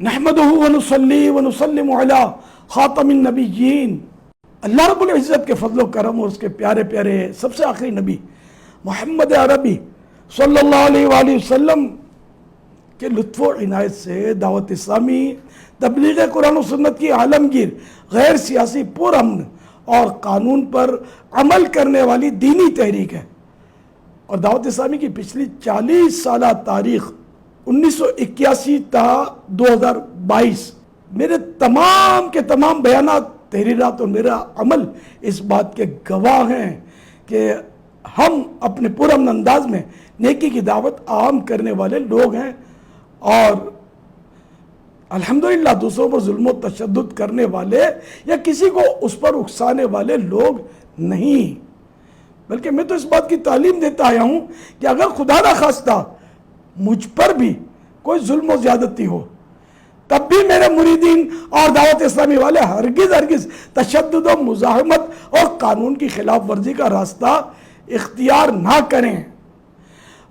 نحمدہ ونصلی ونسلم علی خاتم النبیین۔ اللہ رب العزت کے فضل و کرم اور اس کے پیارے پیارے سب سے آخری نبی محمد عربی صلی اللہ علیہ وآلہ وسلم کے لطف و عنایت سے دعوت اسلامی تبلیغ قرآن و سنت کی عالمگیر غیر سیاسی پرامن اور قانون پر عمل کرنے والی دینی تحریک ہے، اور دعوت اسلامی کی پچھلی 40 سالہ تاریخ 1981 تا 2022 میرے تمام کے تمام بیانات، تحریرات اور میرا عمل اس بات کے گواہ ہیں کہ ہم اپنے پرامن انداز میں نیکی کی دعوت عام کرنے والے لوگ ہیں، اور الحمدللہ دوسروں پر ظلم و تشدد کرنے والے یا کسی کو اس پر اکسانے والے لوگ نہیں، بلکہ میں تو اس بات کی تعلیم دیتا آیا ہوں کہ اگر خدا نہ خواستہ مجھ پر بھی کوئی ظلم و زیادتی ہو، تب بھی میرے مریدین اور دعوت اسلامی والے ہرگز تشدد و مزاحمت اور قانون کی خلاف ورزی کا راستہ اختیار نہ کریں۔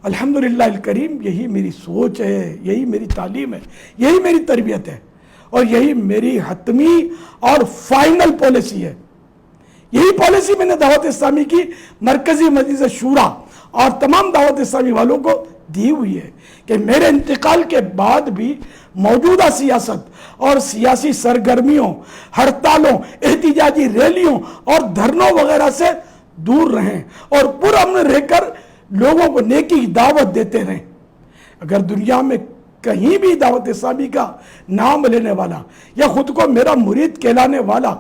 الحمدللہ الکریم یہی میری سوچ ہے، یہی میری تعلیم ہے، یہی میری تربیت ہے، اور یہی میری حتمی اور فائنل پالیسی ہے۔ یہی پالیسی میں نے دعوت اسلامی کی مرکزی مجلس شورا اور تمام دعوت اسلامی والوں کو دی ہوئی ہے کہ میرے انتقال کے بعد بھی موجودہ سیاست اور سیاسی سرگرمیوں، ہڑتالوں، احتجاجی ریلیوں اور دھرنوں وغیرہ سے دور رہیں اور پرامن رہ کر لوگوں کو نیکی کی دعوت دیتے رہیں۔ اگر دنیا میں کہیں بھی دعوت اسلامی کا نام لینے والا یا خود کو میرا مرید کہلانے والا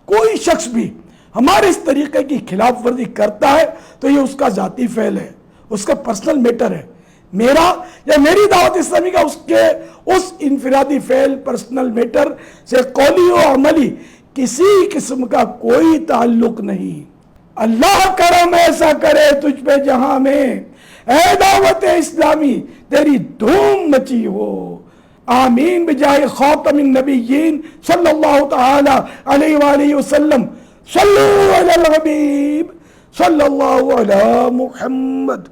کوئی شخص بھی ہمارے اس طریقے کی خلاف ورزی کرتا ہے تو یہ اس کا ذاتی فعل ہے، اس کا پرسنل میٹر ہے۔ میرا یا میری دعوت اسلامی کا اس انفرادی فعل، پرسنل میٹر سے قولی و عملی کسی قسم کا کوئی تعلق نہیں۔ اللہ کرم ایسا کرے تجھ پہ جہاں میں، اے دعوت اسلامی تیری دھوم مچی ہو۔ آمین بجائے خاتم النبیین صلی اللہ تعالی علیہ وآلہ وسلم۔ صلو علی الحبیب صلی اللہ علی محمد۔